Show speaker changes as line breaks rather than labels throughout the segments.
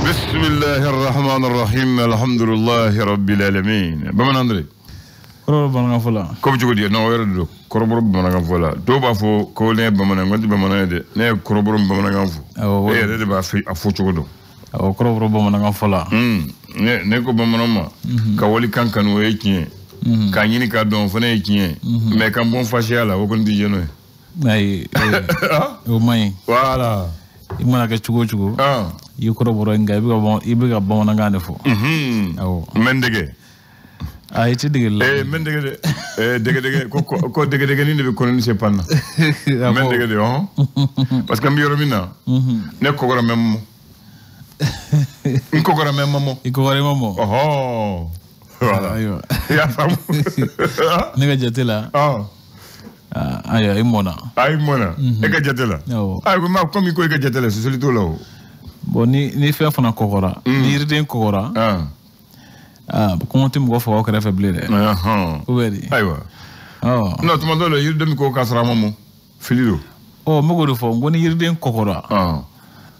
Bismillahirrahmanirrahim. Alhamdulillahi rabbil alamin. Bamanan André.
Koroboro bamanan fola.
Ko bi jogodi no wayro do. Koroboro bamanan fola. Do ba fo ko ne bamanan ngonti bamanan de. Ne koroboro bamanan fo. De ba fi afo jogodo.
Koroboro bamanan fola.
Ne ko bamanan ma. Ka woli kankan wo yeki. Ka nyini ka don fo ne yeki. Mais kan bon faciala wo kon di jeno.
Ay. O mai.
Voilà.
Imana ka chugo. Yi koroboro nga ibi ga bamanan ngane fo.
Mendege.
Ay ci digel.
Mendege de. Dege ko dege ni be kono ni se panna. Mendege de parce que mbiyoro mina. Ne ko gora mem. Ko gora mem mamo.
Iko gora mamo.
Voilà.
Ayo.
Ya fam.
Ne ga jatela. Ayo imona. E ga jatela. Ay ko ma komi ko e ga jatela so solito lawo. Bon ni fe fana kokora. Ni irden kokora. Comment tu me vois faire que faible de.
Aywa. Non, tu m'as donné le yirde mi ko kasra mamo. Filiro.
Mo go do fo ngoni yirde kokora.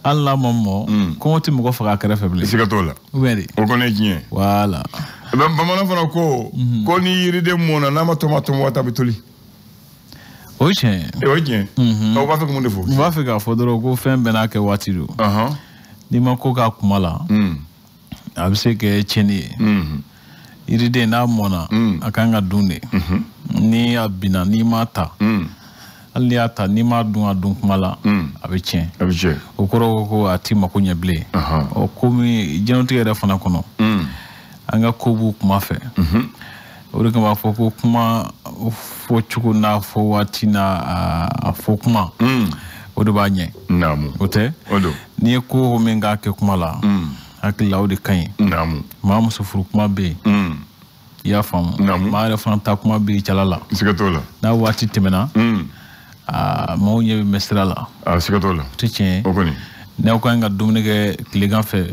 Allah mamo. Comment tu me vois faire que faible.
Sikatola.
Oui.
O connaît bien.
Voilà.
Ben bamana fana ko ni yirde mona na ma tomato wata bitoli.
Oje.
Oje. O ba fe ko mo defo.
Va fe ka fodoro ko fen bena ke watiru. Ni ma ko ka kumala. Abse ke cheni iride na mona akanga dunde ni abina ni mata ali ata ni ma dun kumala abe chen okoro ko ati makunya ble o komi jenote era fana kono anga kobu kuma fe o de kama fo ko kuma fo chuku na fo watina fo kuma o de ba nye
namu
ote
odo
ni ko menga ke kumala akila o de kaɲi maa muso furu kuma bɛ yen i y'a faamu maa yɛrɛ fana ta kuma bɛ cɛla la n'a waati tɛmɛna maaw ɲɛ bɛ mɛn sira la o tɛ tiɲɛ ye n'aw kan ka dumuni kɛ tilegan fɛ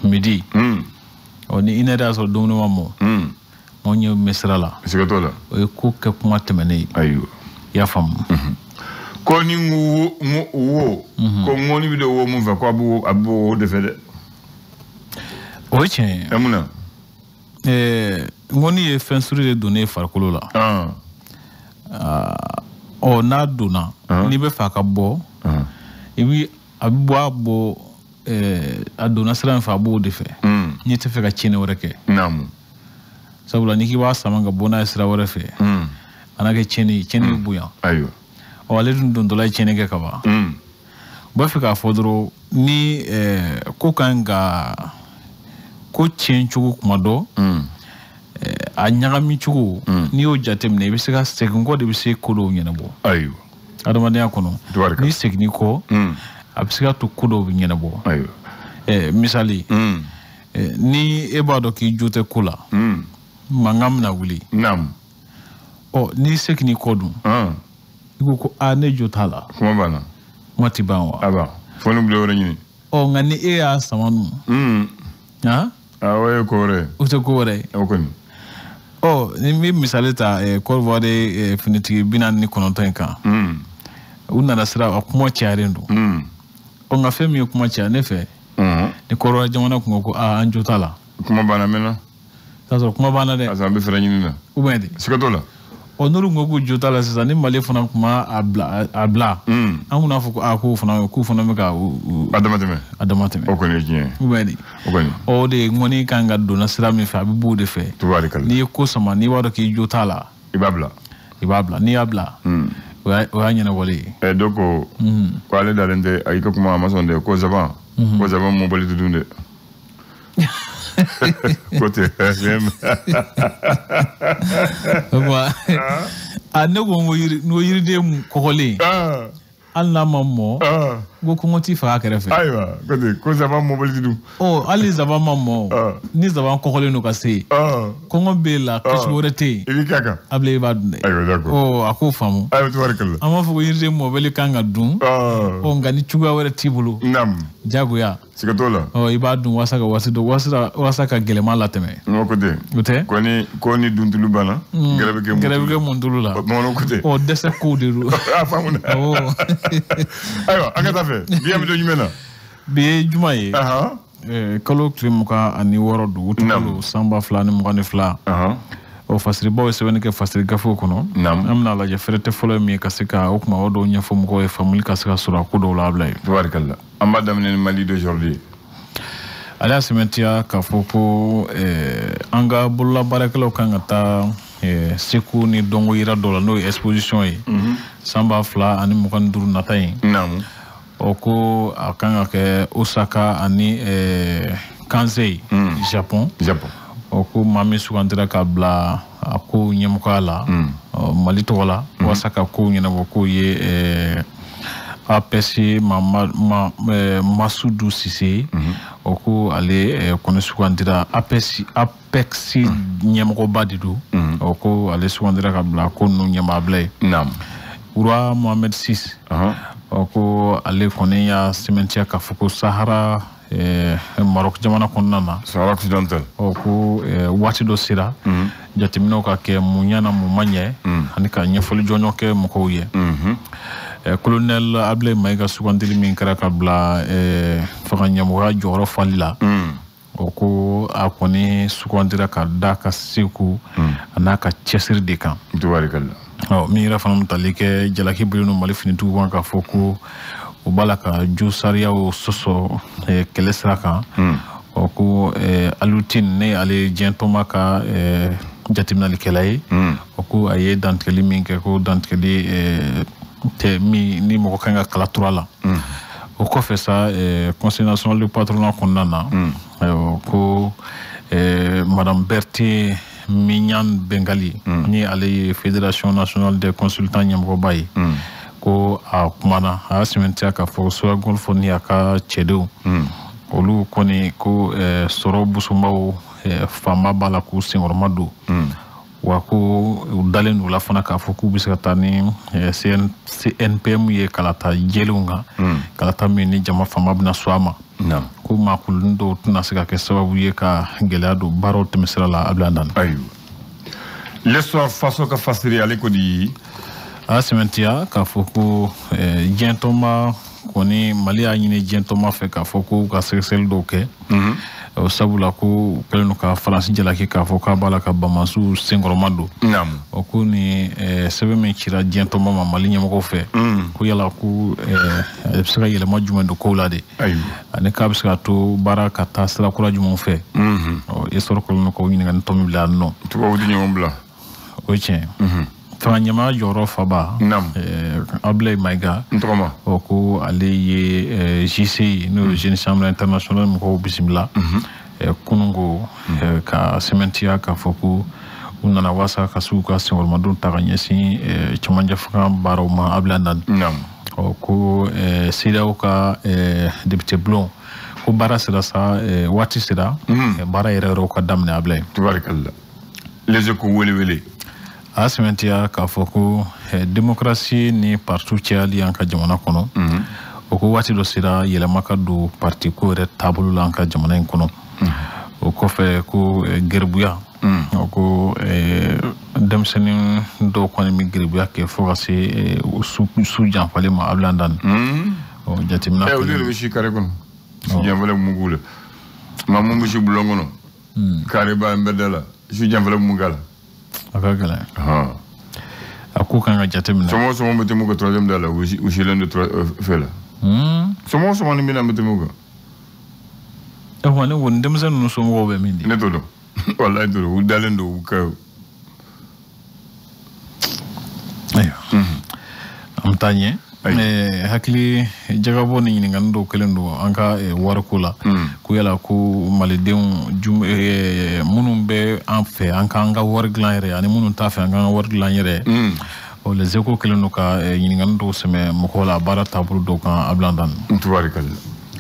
midi ni inɛ y'a sɔrɔ dumuni ma mɔ maaw ɲɛ bɛ mɛn sira la o ye ko kɛ kuma tɛmɛnen ye i y'a faamu
ko ni wo ko ŋɔni bɛ de wo mun fɛ ko a bɛ wo de fɛ dɛ.
O ye tiɲɛ ye.
Mun na?
Ŋɔni ye fɛn suru de donnen farikolo la. N'a donna n'i bɛ fɛ a ka bɔ a bɛ bɔ a donna sira min fɛ a b'o de fɛ n'i tɛ fɛ ka tiɲɛni wɛrɛ kɛ. Sabula n'i k'i b'a sama ka bɔ n'a ye sira wɛrɛ fɛ a n'a kɛ tiɲɛni bɛ bonya. Ale dun dontɔla ye tiɲɛni kɛ ka ban. U b'a fɛ k'a fɔ dɔrɔn ni ko kan ka ko tiɲɛ cogo kuma dɔ a ɲagami cogo n'i y'o jateminɛ i bɛ se ka segin kɔ de bɛ se ko dɔw ɲɛnabɔ adamadenya kɔnɔ n'i seginni kɔ a bɛ se ka to ko dɔw bɛ ɲɛnabɔ misali ni e b'a dɔn k'i jo tɛ ko la mankan bɛna wuli n'i seginni kɔ dun i ko ne jo t'a la kuma tɛ ban wa
fo ni bila wɛrɛ ɲini
nka ni e y'a sama dun
o ye ko wɛrɛ
o tɛ ko wɛrɛ
o kɔni
ni n bɛ misali ta Côte d'Ivoire finitigi 49 in kan u nana sira a kuma cayalen don nka fɛn min ye kuma caya ne fɛ ni Côte d'Ivoire jamana kun ko an jo t'a la
kuma banna min na
t'a sɔrɔ kuma banna dɛ
an bɛ fɛrɛ ɲini na
ou bien de
siga t'o la
n'olu ko k'u jo t'a la sisan ni Mali fana kuma a bila an kunna fɔ k'u fana bɛ ka a dama tɛmɛ
o kɔni ye tiɲɛ ye
ou bien de o de ŋɔni kan ka donna sira min fɛ a bɛ b'o de fɛ n'i ye ko sama n'i b'a dɔn k'i jo t'a la
i b'a bila
n'i y'a bila o y'a ɲɛnabɔli ye
dɔ ko ale dalen tɛ a y'i ka kuma a ma sɔn dɛ ko zaban mɔbali tɛ dun dɛ Côté FM.
Ne ko n'o yiriden kɔkɔlen hali n'a ma mɔ ko kɔngɔ t'i faga kɛrɛfɛ.
Ayiwa ko zaban mɔbili dun.
Hali zaban ma mɔ ni zaban kɔkɔlen don ka se kɔngɔ b'e la kasi wɛrɛ tɛ yen.
I b'i k'a kan.
A bila i b'a dun dɛ.
Ayiwa d'accord.
A k'o faamu.
Ayiwa tubarikala.
An b'a fɔ ko yiriden mɔbili kan ka dun. Nka ni cogoya wɛrɛ t'i bolo. Jagoya.
Siga t'o la.
I b'a dun walasa ka waati dɔ walasa ka gɛlɛma latɛmɛ.
N'o ko ten.
O tɛ.
Ko ni duntulu banna. Gɛrɛ bɛ
kɛ mun tulu la.
Bamananw ko ten.
Dɛsɛ kow de don.
A faamu na. Ayiwa an ka taa fɛ bi an bɛ don jumɛn na.
bi ye juma ye. kalo tile muka ani wɔɔrɔ don utukalo sanba 2022 o fasiribaw ye sɛbɛnni kɛ fasiri gafew kɔnɔ an bɛna lajɛ fɛrɛ tɛ fɔlɔ min ye ka se ka o kuma o dɔw ɲɛfɔ mɔgɔw ye faamuli ka se ka sɔrɔ a ko dɔw la abila ye
tubarikala an b'a daminɛ ni Mali d'aujourd'hui
ale y'a sɛmɛntiya k'a fɔ ko an ka bololabaarakɛlaw kan ka taa seko ni dɔnko yira dɔ la n'o ye exposition ye sanba 2025 nata ye o ko a kan ka kɛ Osaka ani Kansai Japon o ko maa min sugantira k'a bila a ko ɲɛmɔgɔya la Mali tɔgɔ la walasa ka kow ɲɛnabɔ k'o ye APEX Masudu Sise o ko ale kɔni sugantira APEX ɲɛmɔgɔba de don o ko ale sugantira ka bila ko ninnu ɲɛmaabila ye Urwa Mohamed Sis o ko ale kɔni y'a sɛmɛntiya k'a fɔ ko Sahara Maroc jamana kɔnɔna na
Sahara occidental
o ko waati dɔ sera jateminɛw ka kɛ mun ɲɛna mun ma ɲɛ ani ka ɲɛfɔli jɔnjɔn kɛ mɔgɔw ye colonel Ablaye Mayiga sugantili min kɛra ka bila fanga ɲɛmɔgɔya jɔyɔrɔ fali la o ko a kɔni sugantira ka da ka seko a n'a ka cɛsiri de kan min yɛrɛ fana tali kɛ jalaki biri Mali finitigiw kan k'a fɔ ko o b'a la ka jo sariyaw sɔsɔ kɛlɛ sira kan o ko Alutine ne ale diɲɛtɔma ka jateminalikɛla ye o ko a ye dantigɛli min kɛ ko dantigɛli tɛ min ni mɔgɔ kan ka kala tura la o kɔfɛ sa Conseil national du patronat kɔnɔna na ko Madame Berthe Minyan Bengali ni ale ye Fédération nationale des consultants ɲɛmɔgɔba ye ko a kumana a y'a sɛmɛntiya k'a fɔ Soya Golf ni a ka cɛdenw olu kɔni ko sɔrɔ busunbaw faama b'a la k'u senkɔrɔma don wa ko u dalen d'u la fana k'a fɔ k'u bɛ se ka taa ni CNPM ye kalata jɛlenw kan kalata min ni jama faama bɛna so a ma ko maakoloni dɔw tɛna se ka kɛ sababu ye ka gɛlɛya don baaraw tɛmɛsira la abila dan
l'histoire faso ka fasiri ale ko di
a sɛmɛntiya k'a fɔ ko diɲɛtɔma kɔni Mali y'a ɲini diɲɛtɔma fɛ k'a fɔ ko ka sɛgɛsɛgɛli dɔw kɛ o sabula ko u kɛlen don ka Faransi jalaki k'a fɔ k'a b'a la ka Bamasuw senkɔrɔma don o ko ni sɛbɛn min cira diɲɛtɔma ma Mali ɲɛmɔgɔw fɛ ko yala ko a bɛ se ka yɛlɛma jumɛn don kow la de ani k'a bɛ se ka to baara ka taa sira kura jumɛnw fɛ i sɔrɔ kɔlɔn don k'o ɲininka ni tɔ min bila yan nɔ
tubabu di ɲɔgɔn bila
o ye tiɲɛ fanga ɲɛmaa jɔyɔrɔ faba Ablaye Mayiga o ko ale ye JCI n'o ye Jeune Chambre Internationale mɔgɔw bisimila kunungo ka sɛmɛntiya k'a fɔ ko u nana walasa ka se u ka senkɔrɔmadon ta ka ɲɛsin cɛmancɛ fanga baaraw ma abila dan ko CEDEAO ka député bulon ko baara sera sa waati sera baara yɛrɛ yɛrɛw ka daminɛ abila ye
tubarikala les échos wele
a sɛmɛntiya k'a fɔ ko démocratie ni parti cɛyali an ka jamana kɔnɔ o ko waati dɔ sera yɛlɛma ka don parti ko yɛrɛ taabolo la an ka jamana in kɔnɔ o kɔfɛ ko gɛribuya o ko denmisɛnnin dɔw kɔni bɛ gɛribuya kɛ fo ka se su janfalen ma abila dan jateminɛ
olu de bɛ si kare kɔnɔ su janfalen mun b'u la maa mun bɛ si bulon kɔnɔ kare b'a bɛɛ da la su janfalen mun k'a la
a ka gɛlɛn a ko kan ka jateminɛ
sɔmɔ bɛ tɛmɛ ka troisième da la u silen de fɛ la sɔmɔ ni bɛna bɛ tɛmɛ kan
ne ko ni denmisɛnnin ninnu somɔgɔw bɛ min di
ne t'o dɔn walayi t'o dɔn u dalen don u ka
ayiwa an bɛ taa ɲɛ hakili jagabɔ ni ɲininkali dɔw kɛlen don an ka wariko la ko yala ko malidenw minnu bɛ an fɛ an k'an ka wari dilan yɛrɛ ani minnu t'a fɛ an k'an ka wari dilan yɛrɛ les échos kɛlen don ka ɲininkali dɔw sɛmɛ mɔgɔw la baara taabolo dɔw kan abila dan
tubarikala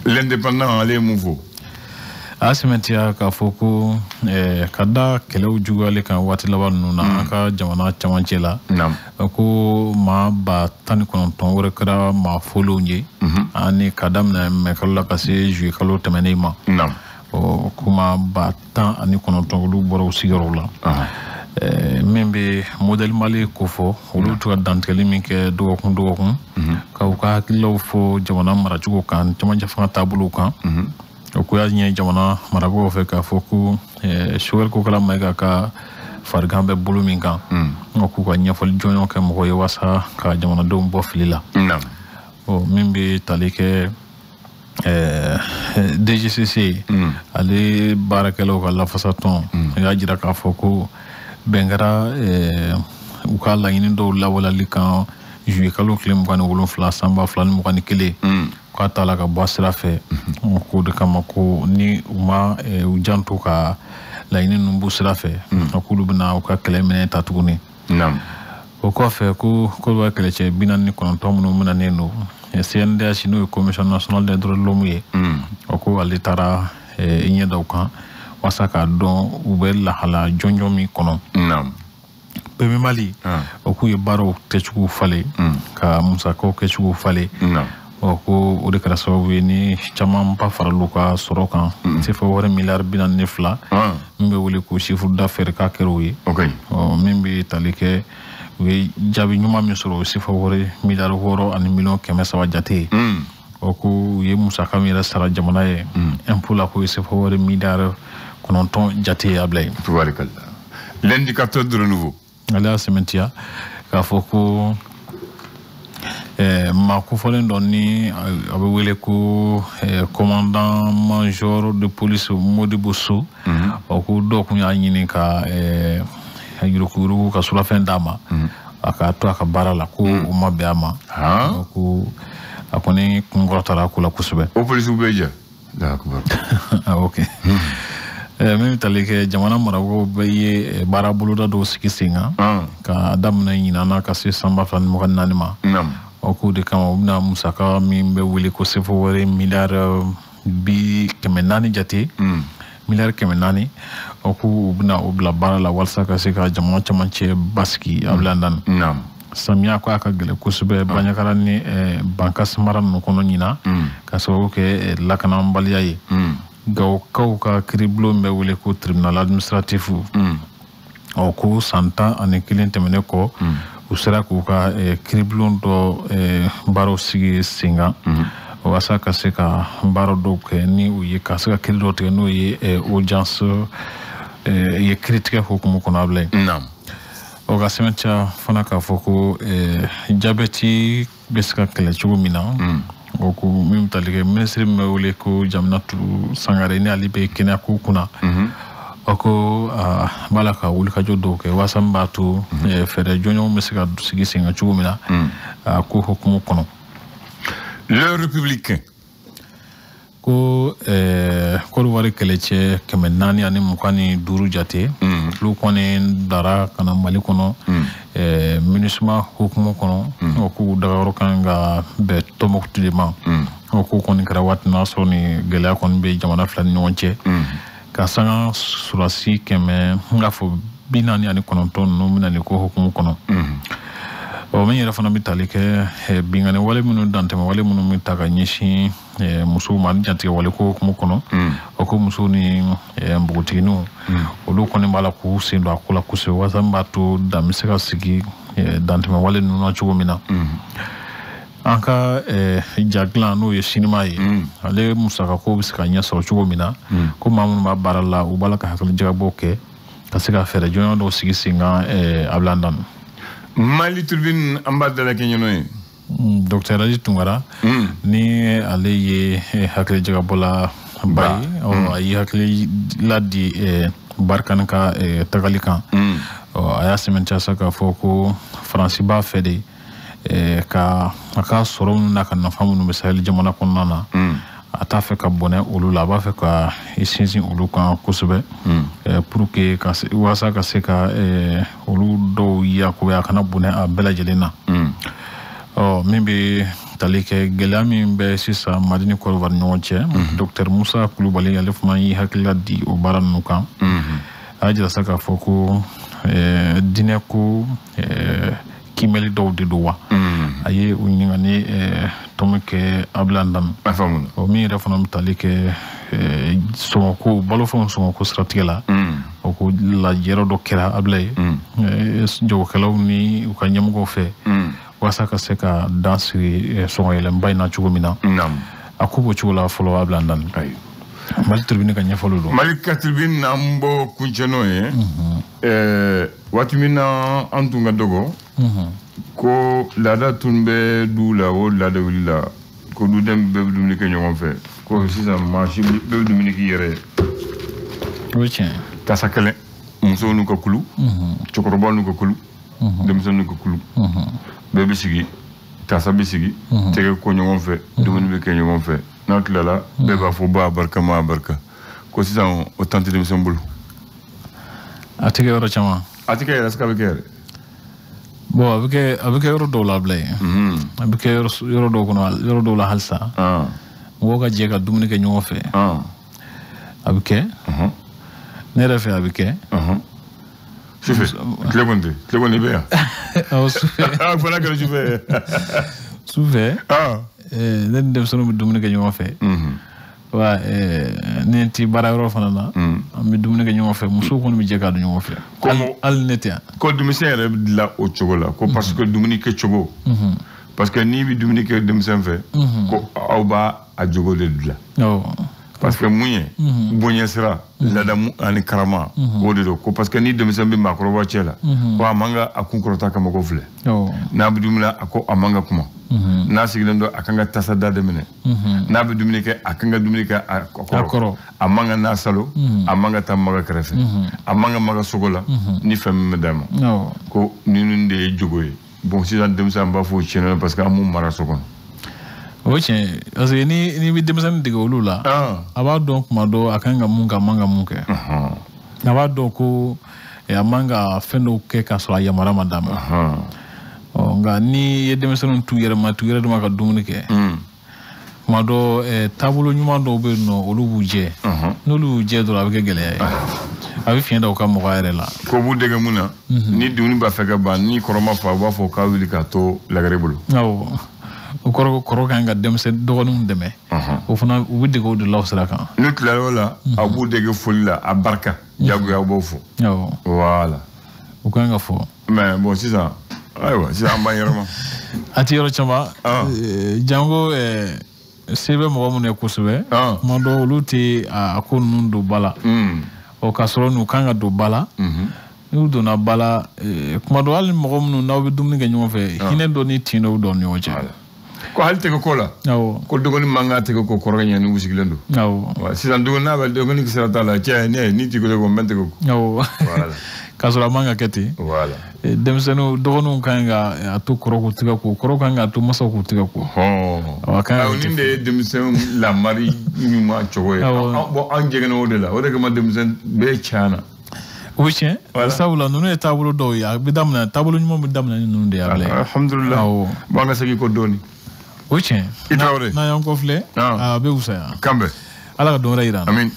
l'indépendant ale ye mun fɔ
a sɛmɛntiya k'a fɔ ko ka da kɛlɛw juguyalen kan waati laban ninnu na an ka jamana camancɛ la ko maa 19 wɛrɛ kɛra maa fɔlenw ye ani ka daminɛ mai kalo la ka se juillet kalo tɛmɛnen ma ko maa 19 olu bɔra u sigiyɔrɔw la min bɛ modèle Mali ko fɔ olu tun ka dantigɛli min kɛ dɔgɔkun ka u ka hakililaw fɔ jamana maracogo kan camancɛ fanga taabolow kan o ko ya ɲɛ jamana marabagaw fɛ k'a fɔ ko Sowore ko kala Mayiga ka farigan bɛ bolo min kan k'u ka ɲɛfɔli jɔnjɔn kɛ mɔgɔ ye walasa ka jamanadenw bɔ fili la min bɛ tali kɛ DGCC ale baarakɛlaw ka lafasa tɔn y'a jira k'a fɔ ko bɛn kɛra u ka laɲini dɔw lawalali kan juillet kalo tile 27 sanba 2021 k'a t'a la ka bɔ sira fɛ ko de kama ko ni u ma u janto ka laɲini ninnu bɔ sira fɛ k'olu bɛna u ka kɛlɛ minɛ ta tuguni o kɔfɛ ko Côte kɛlɛcɛ 49 minnu minɛnen don CNDH n'o ye Commission nationale des droits de l'homme ye o ko ale taara ɲɛ da u kan walasa k'a dɔn u bɛ lahala jɔnjɔn min kɔnɔ Pemi Mali o k'u ye baaraw kɛcogo falen ka musakaw kɛcogo falen ko o de kɛra sababu ye ni caman ba faral'u ka sɔrɔ kan sefa wɛrɛ miliyari 42 min bɛ wele ko chiffre d'affaires k'a kɛra o ye min bɛ tali kɛ u ye jaabi ɲuman min sɔrɔ o sefa wɛrɛ miliyari 6 ani miliyɔn 300 jate ye ko u ye musaka min yɛrɛ sara jamana ye impôt la ko ye sefa wɛrɛ miliyari 9 jate ye a bila ye
l'indicateur de renouveau
ale y'a sɛmɛntiya k'a fɔ ko maa kofɔlen dɔ ni a bɛ wele ko commandant major de police Modibo Sow ko dɔw tun y'a ɲini ka yuruguyurugu ka surafɛn d'a ma a ka to a ka baara la ko o ma bɛn a ma ko a kɔni kunkɔrɔtara a ko la kosɛbɛ
o polisiw bɛ jɛ
ok min tali kɛ jamana marabagaw bɛɛ ye baara boloda dɔw sigi sen kan ka daminɛ ɲinana ka se sanba 2024 ma k'o de kama u bɛna musaka min bɛ wele ko sefa wɛrɛ miliyari 400 jate miliyari 400 k'u bɛna o bila baara la walasa ka se ka jamana camancɛ basigi a bila dan samiya ko a ka gɛlɛn kosɛbɛ Banɲakara ni Bankasi mara ninnu kɔnɔ ɲina ka sababu kɛ lakanabaliya ye Gawokaw ka kiiribulon bɛ wele ko tribunal administratif ko san 11 tɛmɛnen kɔ u sera k'u ka kiiribulon dɔ baaraw sigi sen kan walasa ka se ka baara dɔw kɛ ni u ye ka se ka kiiri dɔw tigɛ n'o ye audience ye kiiritigɛ hukumu kɔnɔ a bila ye o ka sɛbɛntiya fana k'a fɔ ko jabɛti bɛ se ka kɛlɛ cogo min na ko min tali kɛ ministre min bɛ wele ko Jaminatu Sangare ni ale bɛ kɛnɛya ko kunna ko b'a la ka wulikajɔ dɔw kɛ walasa min b'a to fɛɛrɛ jɔnjɔnw bɛ se ka sigi sen kan cogo min na ko hukumu kɔnɔ
le républicain
ko Côte d'Ivoire kɛlɛcɛ 425 jate olu kɔni dara ka na Mali kɔnɔ MINUSMA hukumu kɔnɔ k'u dagayɔrɔ kan ka bɛn Tɔnbukutu de ma k'u kɔni kɛra waati n'a sɔrɔ ni gɛlɛya kɔni bɛ jamana fila ni ɲɔgɔn cɛ ka sanga surasi 449 ninnu bɛna nin ko hukumu kɔnɔ min yɛrɛ fana bɛ tali kɛ bingani wale minnu dantɛmɛ wale minnu bɛ ta ka ɲɛsin musow ma jantigɛ wale ko hukumu kɔnɔ ko musow ni npogotigininw olu kɔni b'a la k'u sen don a ko la kosɛbɛ walasa min b'a to dan bɛ se ka sigi dantɛmɛ wale ninnu na cogo min na an ka jadilan n'o ye sinima ye ale musakako bɛ se ka ɲɛ sɔrɔ cogo min na ko maa minnu b'a baara la u b'a la ka hakilijagabɔw kɛ ka se ka fɛɛrɛ jɔnjɔn dɔw sigi sen kan a bila dan
Mali Turbine an b'a dala kɛ ɲɔgɔn ye
Dr Aji Tunkara ni ale ye hakilijagabɔla ba ye a ye hakili ladi Barikani ka tagali kan a y'a sɛmɛntiya sa k'a fɔ ko Faransi b'a fɛ de ka a ka sɔrɔ minnu n'a ka nafa minnu bɛ Sahel jamana kɔnɔna na a t'a fɛ ka bɔnɛ olu la a b'a fɛ ka sinsin olu kan kosɛbɛ pour que walasa ka se ka olu dɔw yakubaya a kana bɔnɛ a bɛɛ lajɛlen na min bɛ tali kɛ gɛlɛya min bɛ sisan Mali ni Côte d'Ivoire ni ɲɔgɔn cɛ Dr Musa Kulubali ale fana y'i hakilila di o baara ninnu kan a y'a jira sa k'a fɔ ko diinɛ ko kimɛli dɔw de don wa a ye u ɲininka ni tɔmi kɛ Abdulaye Andami min yɛrɛ fana bɛ tali kɛ sɔngɔko balofɛnw sɔngɔko siratigɛ la ko lajɛyɔrɔ dɔ kɛra Abdulaye jagokɛlaw ni u ka ɲɛmɔgɔw fɛ walasa ka se ka dan sigi sɔngɔ yɛlɛnba in na cogo min na a ko b'o cogo la fɔlɔ Abdulaye Andami Mali tribune ka ɲɛfɔli don.
Mali ka tribune n'an bɔ kuncɛ n'o ye. Waati min na an tun ka dɔgɔ. Ko laada tun bɛ du la o laada wulila ko duden bɛɛ bɛ dumuni kɛ ɲɔgɔn fɛ ko sisan maa si bɛɛ bɛ dumuni k'i yɛrɛ ye.
O ye tiɲɛ.
Tasa kɛlɛ musow n'u ka kulu. Cɛkɔrɔbaw n'u ka kulu. Denmisɛnw n'u ka kulu. Bɛɛ bɛ sigi tasa bɛ sigi. Tɛgɛ ko ɲɔgɔn fɛ dumuni bɛ kɛ ɲɔgɔn fɛ n'a tilala bɛɛ b'a fɔ ba barika ma barika ko sisan o tan tɛ denmisɛn bolo.
A tɛ kɛ yɔrɔ caman.
A tɛ kɛ yɛrɛ est-ce que a bɛ kɛ yɛrɛ.
Bon a bɛ kɛ yɔrɔ dɔw la bilen. A bɛ kɛ yɔrɔ dɔw kɔnɔ yɔrɔ dɔw la halisa. Mɔgɔw ka jɛ ka dumuni kɛ ɲɔgɔn fɛ. A bɛ kɛ. Ne yɛrɛ fɛ a bɛ kɛ.
Sufɛ tile kɔni bɛ yan.
Awɔ sufɛ.
Fɔlɔ kɛra sufɛ.
Sufɛ. Ne ni denmisɛnninw bɛ dumuni kɛ ɲɔgɔn fɛ. Wa ne n ti baara yɔrɔ fana na. An bɛ dumuni kɛ ɲɔgɔn fɛ musow kɔni bɛ jɛ ka dun ɲɔgɔn fɛ. Hali ne tɛ yan. Ko
denmisɛn yɛrɛ bɛ dilan o cogo la ko parce que dumuni kɛ cogo. Parce que n'i bɛ dumuni kɛ denmisɛn fɛ. Ko aw b'a a jogo de dilan. Parce que mun ye bonya sira ladamu ani karama o de don ko parce que ni denmisɛn bɛ maakɔrɔba cɛ la ko a man ka a kunkɔrɔta ka mɔgɔw filɛ n'a bɛ dumuni a ko a man ka kuma n'a sigilen don a kan ka tasa da minɛ n'a bɛ dumuni kɛ a kan ka dumuni kɛ a kɔrɔ a man ka n'a salo a man ka taa maga kɛrɛfɛ a man ka maga sogo la ni fɛn min bɛ d'a ma ko ninnu de ye jogo ye bon sisan denmisɛn b'a fɔ o tiɲɛna parce que an m'u mara so kɔnɔ.
O tiɲɛ parce que ni bɛ denmisɛnnin dege olu la a b'a dɔn kuma dɔ a kan ka mun kɛ a man ka mun kɛ a b'a dɔn ko a man ka fɛn dɔw kɛ k'a sɔrɔ a yamaruya ma d'a ma nka ni ye denmisɛnninw t'u yɛrɛ dama ka dumuni kɛ kuma dɔ taabolo ɲuman dɔw bɛ yen nɔ olu b'u jɛ n'olu y'u jɛ dɔrɔn a bɛ kɛ gɛlɛya ye a bɛ fiɲɛ da u ka mɔgɔ yɛrɛ la.
Ko b'u dege mun na ni dumuni b'a fɛ ka ban ni kɔrɔ ma fa u b'a fɔ k'a wuli k'a to lagare bolo.
O kɔrɔ kan ka denmisɛn dɔgɔninw dɛmɛ o fana u bɛ dege o de la o sira kan.
N'u tilala o la a b'u dege foli la a barika jagoya b'o fɔ. Voilà.
O kan ka fɔ.
Mais bon sisan ayiwa sisan an b'an yɛrɛ ma.
A ti yɔrɔ caman jango se bɛ mɔgɔ minnu ye kosɛbɛ tuma dɔw olu tɛ a ko ninnu don ba la k'a sɔrɔ n'u kan ka don ba la n'u donna ba la kuma dɔw hali mɔgɔ minnu n'aw bɛ dumuni kɛ ɲɔgɔn fɛ hinɛ dɔ ni tin dɔw dɔn ɲɔgɔn cɛ.
Ko hali tɛgɛ ko la ko dɔgɔnin man kan tɛgɛ ko kɔrɔ ɲɛ n'u sigilen don sisan dɔgɔnin n'a bɛ dɔgɔnin sira t'a la cɛ ne ni tɛgɛ ko n bɛ tɛgɛ ko k'a sɔrɔ a man ka kɛ ten denmisɛnninw dɔgɔninw kan ka to kɔrɔ k'u tɛgɛ ko kɔrɔ kan ka to masaw k'u tɛgɛ ko nin de ye denmisɛn lamari ɲuman cogo ye bon an jɛgɛnna o de la o de kama denmisɛn bɛɛ cayana.
O bɛ tiɲɛ sabula ninnu ye taabolo dɔw ye a bɛ daminɛ taabolo ɲuman bɛ daminɛ ni ninnu de ye
alhamdulilah bon an ka segin ko dɔɔni.
O tiɲɛ. I Tarawele. N'an y'an kɔfilɛ a bɛ wusaya.
Kan bɛn.
Ala ka dɔn wɛrɛ yira an na.
Amin.